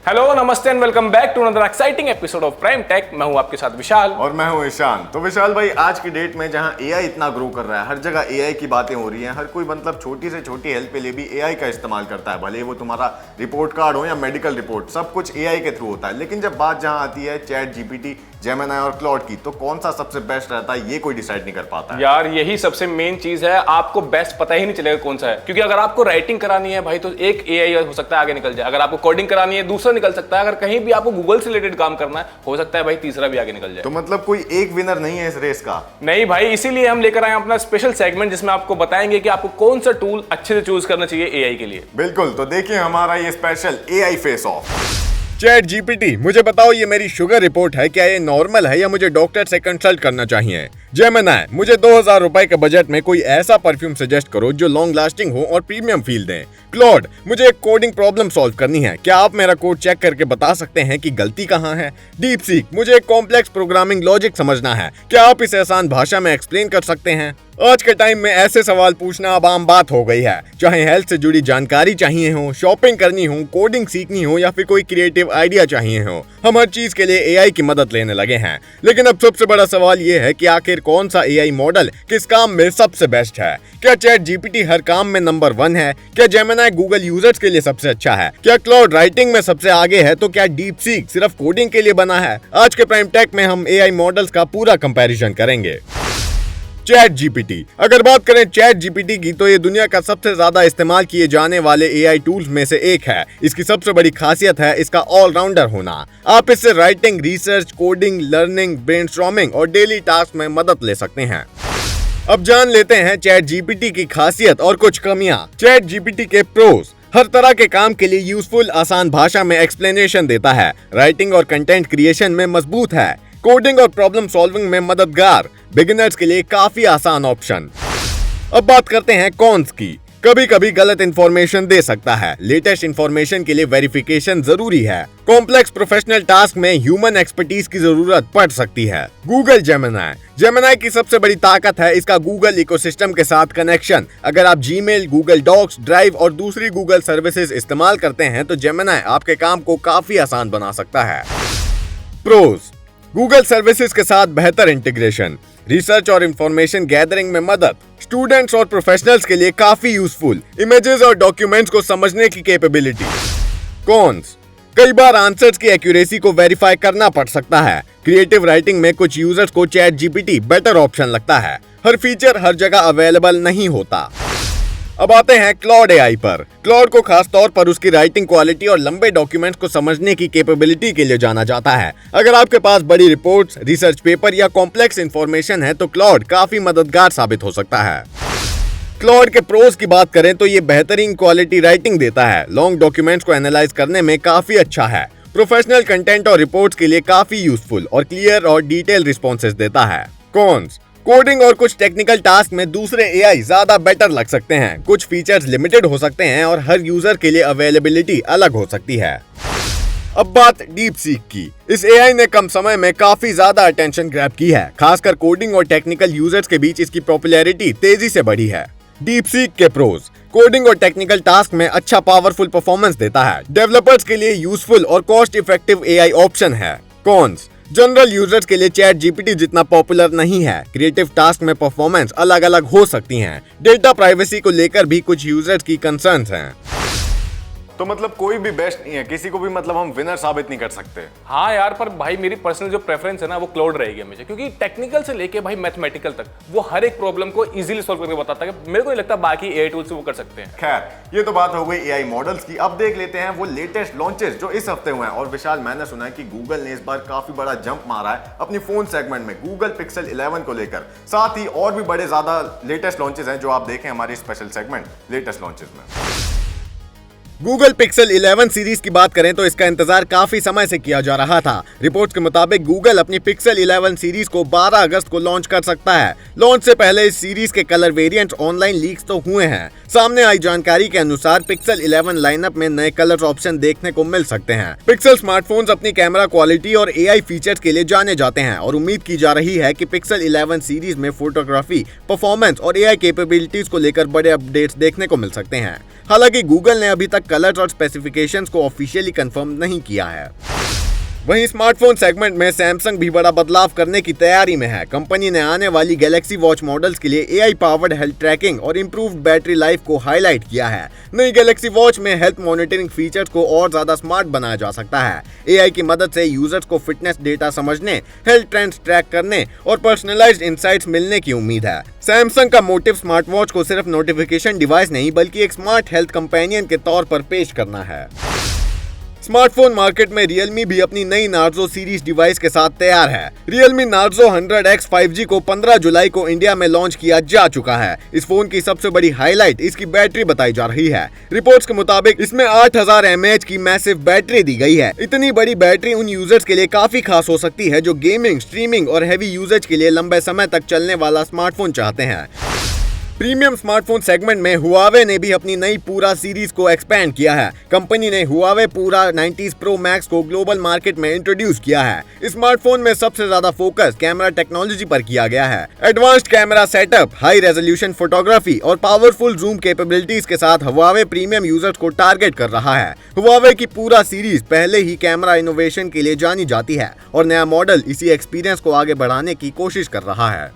Hello नमस्ते and welcome back to another exciting episode of prime tech. मैं हूं आपके साथ विशाल और मैं हूं ईशान। तो विशाल भाई, आज की डेट में जहां एआई इतना ग्रो कर रहा है, हर जगह एआई की बातें हो रही हैं। हर कोई मतलब छोटी से छोटी हेल्प के लिए भी एआई का इस्तेमाल करता है, भले वो तुम्हारा रिपोर्ट कार्ड हो या मेडिकल रिपोर्ट, सब कुछ एआई के थ्रू होता है। लेकिन जब बात जहां आती है चैट जीपीटी, जेमिनी और क्लॉड की, तो कौन सा सबसे बेस्ट रहता है ये कोई डिसाइड नहीं कर पाता है। यार यही सबसे मेन चीज है, आपको बेस्ट पता ही नहीं चलेगा कौन सा है। क्योंकि अगर आपको राइटिंग करानी है भाई तो एक एआई हो सकता है आगे निकल जाए, अगर आपको कोडिंग करानी है दूसरा निकल सकता है, अगर कहीं भी आपको गूगल से रिलेटेड काम करना है हो सकता है भाई तीसरा भी आगे निकल जाए। तो मतलब कोई एक विनर नहीं है इस रेस का? नहीं भाई, इसीलिए हम लेकर आए अपना स्पेशल सेगमेंट जिसमें आपको बताएंगे कि आपको कौन सा टूल अच्छे से चूज करना चाहिए एआई के लिए। बिल्कुल, तो देखिए हमारा ये special AI face of. Chat GPT, मुझे बताओ ये मेरी शुगर रिपोर्ट है, क्या ये नॉर्मल है या मुझे डॉक्टर से कंसल्ट करना चाहिए? जेमिनी, मुझे 2000 रुपए के बजट में कोई ऐसा परफ्यूम सजेस्ट करो जो लॉन्ग लास्टिंग हो और प्रीमियम फील दे। क्लॉड, मुझे एक कोडिंग प्रॉब्लम सॉल्व करनी है, क्या आप मेरा कोड चेक करके बता सकते हैं कि गलती कहाँ है? डीपसीक, मुझे एक कॉम्प्लेक्स प्रोग्रामिंग लॉजिक समझना है, क्या आप इसे आसान भाषा में एक्सप्लेन कर सकते हैं? आज के टाइम में ऐसे सवाल पूछना अब आम बात हो गई है, चाहे हेल्थ से जुड़ी जानकारी चाहिए हो, शॉपिंग करनी हो, कोडिंग सीखनी हो या फिर कोई क्रिएटिव आइडिया चाहिए हो, हम हर चीज के लिए एआई की मदद लेने लगे हैं। लेकिन अब सबसे बड़ा सवाल ये है कि आखिर कौन सा एआई मॉडल किस काम में सबसे बेस्ट है? क्या चैट जीपीटी हर काम में नंबर 1 है? क्या जेमिनी गूगल यूजर्स के लिए सबसे अच्छा है? क्या क्लाउड राइटिंग में सबसे आगे है? तो क्या डीपसीक सिर्फ कोडिंग के लिए बना है? आज के प्राइम टेक में हम एआई मॉडल्स का पूरा कंपैरिजन करेंगे। चैट जीपीटी, अगर बात करें चैट जीपीटी की तो ये दुनिया का सबसे ज्यादा इस्तेमाल किए जाने वाले एआई टूल्स में से एक है। इसकी सबसे बड़ी खासियत है इसका ऑलराउंडर होना। आप इससे writing, research, coding, learning, brainstorming और डेली टास्क में मदद ले सकते हैं। अब जान लेते हैं चैट जीपीटी की खासियत और कुछ कमियां। चैट जीपीटी के प्रोज: हर तरह के काम के लिए यूजफुल, आसान भाषा में एक्सप्लेनेशन देता है, राइटिंग और कंटेंट क्रिएशन में मजबूत है, कोडिंग और प्रॉब्लम सॉल्विंग में मददगार, बिगिनर्स के लिए काफी आसान ऑप्शन। अब बात करते हैं कॉन्स की। कभी कभी गलत इंफॉर्मेशन दे सकता है, लेटेस्ट इंफॉर्मेशन के लिए वेरिफिकेशन जरूरी है, कॉम्प्लेक्स प्रोफेशनल टास्क में ह्यूमन एक्सपर्टीज की जरूरत पड़ सकती है। गूगल जेमिनी की सबसे बड़ी ताकत है इसका गूगल इकोसिस्टम के साथ कनेक्शन। अगर आप जीमेल, गूगल डॉक्स, ड्राइव और दूसरी गूगल सर्विसेज इस्तेमाल करते हैं तो जेमिनी आपके काम को काफी आसान बना सकता है। प्रोज: गूगल सर्विसेज के साथ बेहतर इंटीग्रेशन, रिसर्च और इंफॉर्मेशन गैदरिंग में मदद, स्टूडेंट्स और प्रोफेशनल्स के लिए काफी यूजफुल, इमेजेस और डॉक्यूमेंट्स को समझने की कैपेबिलिटी। कॉन्स: कई बार आंसर्स की एक्यूरेसी को वेरीफाई करना पड़ सकता है, क्रिएटिव राइटिंग में कुछ यूजर्स को चैट जीपीटी बेटर ऑप्शन लगता है, हर फीचर हर जगह अवेलेबल नहीं होता। अब आते हैं क्लॉड एआई पर। क्लॉड को खास तौर पर उसकी राइटिंग क्वालिटी और लंबे डॉक्यूमेंट्स को समझने की कैपेबिलिटी के लिए जाना जाता है। अगर आपके पास बड़ी रिपोर्ट्स, रिसर्च पेपर या कॉम्प्लेक्स इंफॉर्मेशन है तो क्लॉड काफी मददगार साबित हो सकता है। क्लॉड के प्रोज की बात करें तो ये बेहतरीन क्वालिटी राइटिंग देता है, लॉन्ग डॉक्यूमेंट्स को एनालाइज करने में काफी अच्छा है, प्रोफेशनल कंटेंट और रिपोर्ट्स के लिए काफी यूजफुल और क्लियर और डिटेल रिस्पॉन्सेज देता है। कॉन्स: कोडिंग और कुछ टेक्निकल टास्क में दूसरे एआई ज्यादा बेटर लग सकते हैं, कुछ फीचर्स लिमिटेड हो सकते हैं और हर यूजर के लिए अवेलेबिलिटी अलग हो सकती है। अब बात डीपसीक की। इस एआई ने कम समय में काफी ज्यादा अटेंशन ग्रैब की है, खासकर कोडिंग और टेक्निकल यूजर्स के बीच इसकी पॉपुलैरिटी तेजी से बढ़ी है। डीपसीक के प्रोज: कोडिंग और टेक्निकल टास्क में अच्छा पावरफुल परफॉर्मेंस देता है, डेवलपर्स के लिए यूजफुल और कॉस्ट इफेक्टिव एआई ऑप्शन है। कॉन्स: जनरल यूजर्स के लिए चैट जीपीटी जितना पॉपुलर नहीं है, क्रिएटिव टास्क में परफॉर्मेंस अलग अलग हो सकती हैं, डेटा प्राइवेसी को लेकर भी कुछ यूजर्स की कंसर्न्स हैं। तो मतलब कोई भी बेस्ट नहीं है, किसी को भी मतलब हम विनर साबित नहीं कर सकते। हाँ यार, पर भाई मेरी पर्सनल जो प्रेफरेंस है ना वो क्लाउड रहेगी हमेशा, क्योंकि टेक्निकल से लेके भाई मैथमेटिकल तक वो हर एक प्रॉब्लम को इजीली सॉल्व करके बताता है। मेरे को नहीं लगता बाकी एआई टूल से वो कर सकते हैं। खैर, ये तो बात हो गई एआई मॉडल्स की। अब देख लेते हैं वो लेटेस्ट लॉन्चेस जो इस हफ्ते हुए हैं। और विशाल, मैंने सुना है कि गूगल ने इस बार काफी बड़ा जंप मारा है अपनी फोन सेगमेंट में, गूगल पिक्सल 11 को लेकर। साथ ही और भी बड़े ज्यादा लेटेस्ट लॉन्चेस हैं जो आप देखें हमारे स्पेशल सेगमेंट लेटेस्ट लॉन्चेस में। गूगल पिक्सल 11 सीरीज की बात करें तो इसका इंतजार काफी समय से किया जा रहा था। रिपोर्ट्स के मुताबिक गूगल अपनी पिक्सल 11 सीरीज को 12 अगस्त को लॉन्च कर सकता है। लॉन्च से पहले इस सीरीज के कलर वेरिएंट्स ऑनलाइन लीक्स तो हुए हैं। सामने आई जानकारी के अनुसार पिक्सल 11 लाइनअप में नए कलर ऑप्शन देखने को मिल सकते हैं। पिक्सल स्मार्टफोन्स अपनी कैमरा क्वालिटी और एआई फीचर्स के लिए जाने जाते हैं और उम्मीद की जा रही है कि पिक्सल 11 सीरीज में फोटोग्राफी, परफॉर्मेंस और एआई कैपेबिलिटीज को लेकर बड़े अपडेट्स देखने को मिल सकते हैं। हालांकि गूगल ने अभी तक कलर्स और स्पेसिफिकेशंस को ऑफिशियली कंफर्म नहीं किया है। वहीं स्मार्टफोन सेगमेंट में सैमसंग भी बड़ा बदलाव करने की तैयारी में है। कंपनी ने आने वाली गैलेक्सी वॉच मॉडल्स के लिए एआई पावर्ड हेल्थ ट्रैकिंग और इंप्रूव्ड बैटरी लाइफ को हाईलाइट किया है। नई गैलेक्सी वॉच में हेल्थ मॉनिटरिंग फीचर्स को और ज्यादा स्मार्ट बनाया जा सकता है। एआई की मदद से यूजर्स को फिटनेस डेटा समझने, हेल्थ ट्रेंड्स ट्रैक करने और पर्सनलाइज्ड इंसाइट्स मिलने की उम्मीद है। सैमसंग का मोटिव स्मार्ट वॉच को सिर्फ नोटिफिकेशन डिवाइस नहीं बल्कि एक स्मार्ट हेल्थ कंपेनियन के तौर पर पेश करना है। स्मार्टफोन मार्केट में Realme भी अपनी नई नार्जो सीरीज डिवाइस के साथ तैयार है। Realme Narzo 100X 5G को 15 जुलाई को इंडिया में लॉन्च किया जा चुका है। इस फोन की सबसे बड़ी हाईलाइट इसकी बैटरी बताई जा रही है। रिपोर्ट्स के मुताबिक इसमें 8000 mAh की मैसिव बैटरी दी गई है। इतनी बड़ी बैटरी उन यूजर्स के लिए काफी खास हो सकती है जो गेमिंग, स्ट्रीमिंग और हैवी यूजेज के लिए लंबे समय तक चलने वाला स्मार्टफोन चाहते हैं। प्रीमियम स्मार्टफोन सेगमेंट में हुआवे ने भी अपनी नई पूरा सीरीज को एक्सपेंड किया है। कंपनी ने हुआवे पूरा 90 प्रो मैक्स को ग्लोबल मार्केट में इंट्रोड्यूस किया है। इस स्मार्टफोन में सबसे ज्यादा फोकस कैमरा टेक्नोलॉजी पर किया गया है। Advanced camera setup, high resolution photography और पावरफुल जूम कैपेबिलिटीज के साथ हुआवे प्रीमियम यूजर्स को टारगेट कर रहा है। हुआवे की पूरा सीरीज पहले ही कैमरा इनोवेशन के लिए जानी जाती है और नया मॉडल इसी एक्सपीरियंस को आगे बढ़ाने की कोशिश कर रहा है।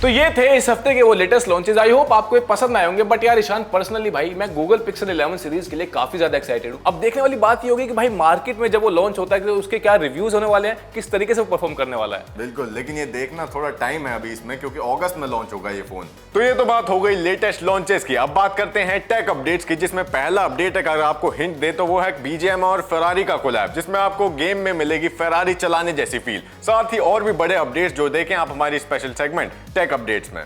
तो ये थे इस हफ्ते के वो लेटेस्ट लॉन्चेस। आई होप आपको ये पसंद आए होंगे। बट यार ईशान, पर्सनली भाई मैं गूगल पिक्सल 11 सीरीज के लिए काफी ज्यादा एक्साइटेड हूँ। अब देखने वाली बात ये होगी कि भाई मार्केट में जब वो लॉन्च होता है तो उसके क्या रिव्यूज होने वाले हैं, किस तरीके से वो परफॉर्म करने वाला है। बिल्कुल, लेकिन ये देखना थोड़ा टाइम है अभी इसमें, क्योंकि अगस्त में लॉन्च होगा ये फोन। तो ये तो बात हो गई लेटेस्ट लॉन्चेस की। अब बात करते हैं टेक अपडेट्स की, जिसमें पहला अपडेट अगर आपको हिंट दे तो वो है BGMI और फेरारी का कोलैब, जिसमें आपको गेम में मिलेगी फेरारी चलाने जैसी फील। साथ ही और भी बड़े अपडेट्स जो देखें आप हमारी स्पेशल सेगमेंट टेक अपडेट्स में।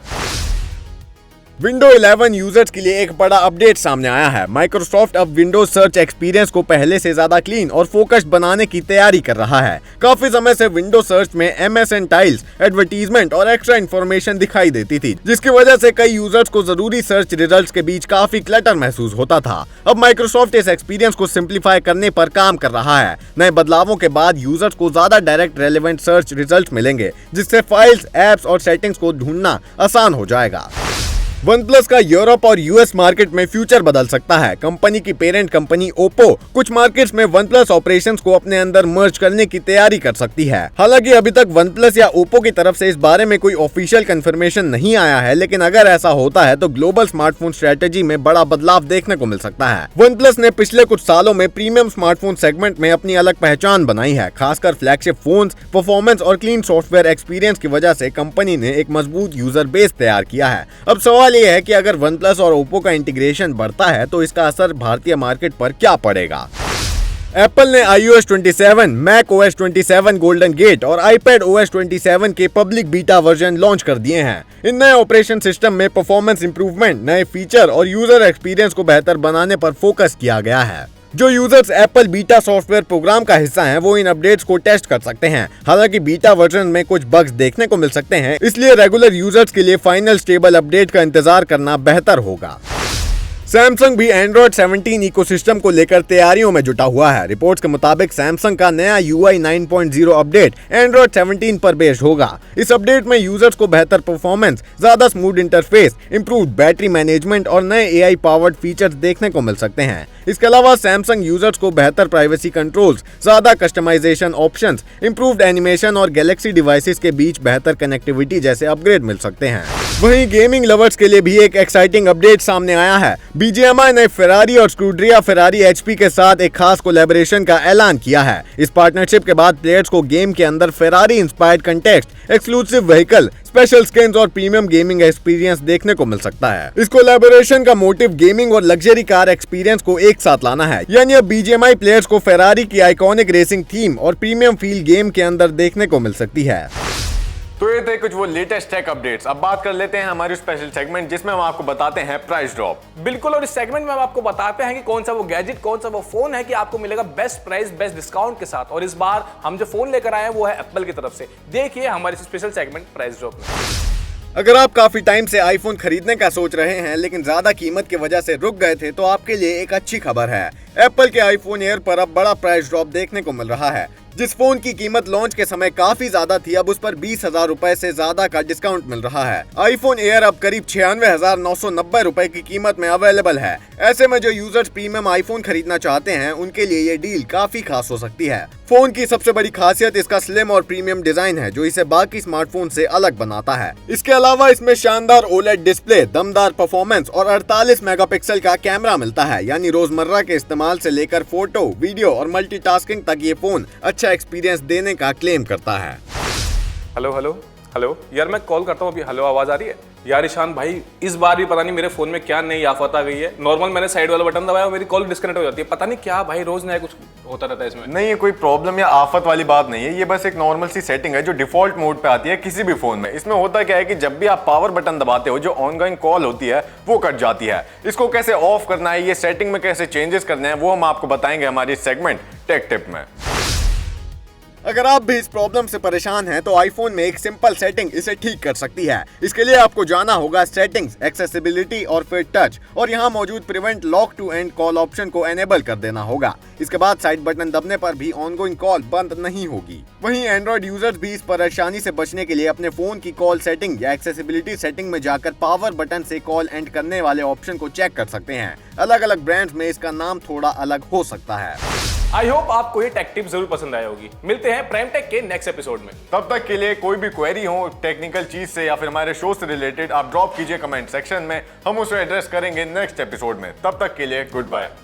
विंडो 11 यूजर्स के लिए एक बड़ा अपडेट सामने आया है। माइक्रोसॉफ्ट अब विंडोज सर्च एक्सपीरियंस को पहले से ज्यादा क्लीन और फोकस्ड बनाने की तैयारी कर रहा है। काफी समय से विंडो सर्च में MSN टाइल्स, एडवर्टीजमेंट और एक्स्ट्रा इन्फॉर्मेशन दिखाई देती थी, जिसकी वजह से कई यूजर्स को जरूरी सर्च रिजल्ट्स के बीच काफी क्लटर महसूस होता था। अब माइक्रोसॉफ्ट इस एक्सपीरियंस को सिंप्लीफाई करने पर काम कर रहा है। नए बदलावों के बाद यूजर्स को ज्यादा डायरेक्ट रेलेवेंट सर्च रिजल्ट मिलेंगे, जिससे फाइल्स, एप्स और सेटिंग्स को ढूंढना आसान हो जाएगा। OnePlus का यूरोप और US मार्केट में फ्यूचर बदल सकता है। कंपनी की पेरेंट कंपनी ओप्पो कुछ मार्केट्स में OnePlus ऑपरेशंस को अपने अंदर मर्ज करने की तैयारी कर सकती है। हालांकि अभी तक OnePlus या ओप्पो की तरफ से इस बारे में कोई ऑफिशियल कंफर्मेशन नहीं आया है, लेकिन अगर ऐसा होता है तो ग्लोबल स्मार्टफोन स्ट्रेटेजी में बड़ा बदलाव देखने को मिल सकता है। OnePlus ने पिछले कुछ सालों में प्रीमियम स्मार्टफोन सेगमेंट में अपनी अलग पहचान बनाई है। खासकर फ्लैगशिप फोन्स, परफॉर्मेंस और क्लीन सॉफ्टवेयर एक्सपीरियंस की वजह से कंपनी ने एक मजबूत यूजर बेस तैयार किया है। अब सवाल ये है कि अगर OnePlus और ओप्पो का इंटीग्रेशन बढ़ता है तो इसका असर भारतीय मार्केट पर क्या पड़ेगा। एप्पल ने iOS 27, macOS 27 गोल्डन गेट और iPadOS 27 के पब्लिक बीटा वर्जन लॉन्च कर दिए हैं। इन नए ऑपरेशन सिस्टम में परफॉर्मेंस इंप्रूवमेंट, नए फीचर और यूजर एक्सपीरियंस को बेहतर बनाने पर फोकस किया गया है। जो users Apple beta software program का हिस्सा हैं, वो इन अपडेट्स को टेस्ट कर सकते हैं। हालांकि बीटा वर्जन में कुछ बग्स देखने को मिल सकते हैं, इसलिए रेगुलर यूजर्स के लिए फाइनल स्टेबल अपडेट का इंतजार करना बेहतर होगा। सैमसंग भी एंड्रॉइड 17 इकोसिस्टम को लेकर तैयारियों में जुटा हुआ है। रिपोर्ट्स के मुताबिक सैमसंग का नया UI 9.0 अपडेट एंड्रॉइड 17 पर बेस्ड होगा। इस अपडेट में यूजर्स को बेहतर परफॉर्मेंस, ज्यादा smooth interface, improved battery management और नए AI पावर्ड फीचर्स देखने को मिल सकते हैं। इसके अलावा सैमसंग यूजर्स को बेहतर प्राइवेसी कंट्रोल्स, ज्यादा कस्टमाइजेशन ऑप्शंस, इंप्रूव्ड एनिमेशन और गैलेक्सी डिवाइसेस के बीच बेहतर कनेक्टिविटी जैसे अपग्रेड मिल सकते हैं। वहीं गेमिंग लवर्स के लिए भी एक एक्साइटिंग अपडेट सामने आया है। BGMI ने फेरारी और स्कूड्रिया फेरारी HP के साथ एक खास कोलैबोरेशन का ऐलान किया है। इस पार्टनरशिप के बाद प्लेयर्स को गेम के अंदर Ferrari inspired context, exclusive vehicle, special skins और प्रीमियम गेमिंग एक्सपीरियंस देखने को मिल सकता है। इस कोलैबोरेशन का मोटिव गेमिंग और लग्जरी कार एक्सपीरियंस को एक साथ लाना है। यानी अब BGMI प्लेयर्स को फेरारी की आइकॉनिक रेसिंग थीम और प्रीमियम फील गेम के अंदर देखने को मिल सकती है। तो ये थे कुछ वो लेटेस्ट टेक अपडेट्स। अब बात कर लेते हैं हमारी स्पेशल सेगमेंट, जिसमें हम आपको बताते हैं प्राइस ड्रॉप। बिल्कुल, और इस सेगमेंट में हम आपको बताते हैं कि कौन सा वो गैजेट, कौन सा वो फोन है कि आपको मिलेगा बेस्ट प्राइस, बेस्ट डिस्काउंट के साथ। और इस बार हम जो फोन लेकर आए हैं वो है एप्पल की तरफ से। देखिए हमारी स्पेशल सेगमेंट प्राइस ड्रॉप में। अगर आप काफी टाइम से आईफोन खरीदने का सोच रहे हैं लेकिन ज्यादा कीमत की वजह से रुक गए थे, तो आपके लिए एक अच्छी खबर है। एप्पल के आईफोन एयर पर अब बड़ा प्राइस ड्रॉप देखने को मिल रहा है। जिस फोन की कीमत लॉन्च के समय काफी ज्यादा थी, अब उस पर 20,000 रुपए से ज्यादा का डिस्काउंट मिल रहा है। आईफोन एयर अब करीब 96,990 रुपए की कीमत में अवेलेबल है। ऐसे में जो यूजर्स प्रीमियम आईफोन खरीदना चाहते हैं उनके लिए ये डील काफी खास हो सकती है। फोन की सबसे बड़ी खासियत इसका स्लिम और प्रीमियम डिजाइन है, जो इसे बाकी स्मार्टफोन से अलग बनाता है। इसके अलावा इसमें शानदार ओलेड डिस्प्ले, दमदार परफॉर्मेंस और 48 मेगापिक्सल का कैमरा मिलता है। यानी रोजमर्रा के इस्तेमाल से लेकर फोटो, वीडियो और मल्टीटास्किंग तक ये फोन अच्छा एक्सपीरियंस देने का क्लेम करता है। हेलो हेलो हेलो यार, मैं कॉल करता हूँ अभी। हेलो, आवाज आ रही है यार? ईशान भाई, इस बार भी पता नहीं मेरे फोन में क्या नई आफत आ गई है। नॉर्मल मैंने साइड वाला बटन दबाया और मेरी कॉल डिस्कनेक्ट हो जाती है। पता नहीं क्या भाई, रोज नया कुछ होता रहता है इसमें। नहीं, ये कोई प्रॉब्लम या आफत वाली बात नहीं है, ये बस एक नॉर्मल सी सेटिंग है जो डिफॉल्ट मोड पे आती है किसी भी फोन में। इसमें होता क्या है कि जब भी आप पावर बटन दबाते हो, जो ऑनगोइंग कॉल होती है वो कट जाती है। इसको कैसे ऑफ करना है, ये सेटिंग में कैसे चेंजेस करने हैं, वो हम आपको बताएंगे हमारी सेगमेंट टेक टिप में। अगर आप भी इस प्रॉब्लम से परेशान हैं तो आईफोन में एक सिंपल सेटिंग इसे ठीक कर सकती है। इसके लिए आपको जाना होगा सेटिंग्स, एक्सेसिबिलिटी और फिर टच, और यहाँ मौजूद prevent lock to end call option को एनेबल कर देना होगा। इसके बाद साइड बटन दबने पर भी ऑनगोइंग कॉल बंद नहीं होगी। वहीं एंड्रॉइड यूजर्स भी इस परेशानी से बचने के लिए अपने फोन की कॉल सेटिंग या एक्सेसिबिलिटी सेटिंग में जाकर पावर बटन से कॉल एंड करने वाले ऑप्शन को चेक कर सकते हैं। अलग अलग ब्रांड्स में इसका नाम थोड़ा अलग हो सकता है। आई होप आपको ये टेक टिप जरूर पसंद आई होगी। मिलते हैं प्राइम टेक के नेक्स्ट एपिसोड में। तब तक के लिए कोई भी क्वेरी हो टेक्निकल चीज से या फिर हमारे शो से रिलेटेड, आप ड्रॉप कीजिए कमेंट सेक्शन में, हम उसे एड्रेस करेंगे नेक्स्ट एपिसोड में। तब तक के लिए गुड बाय।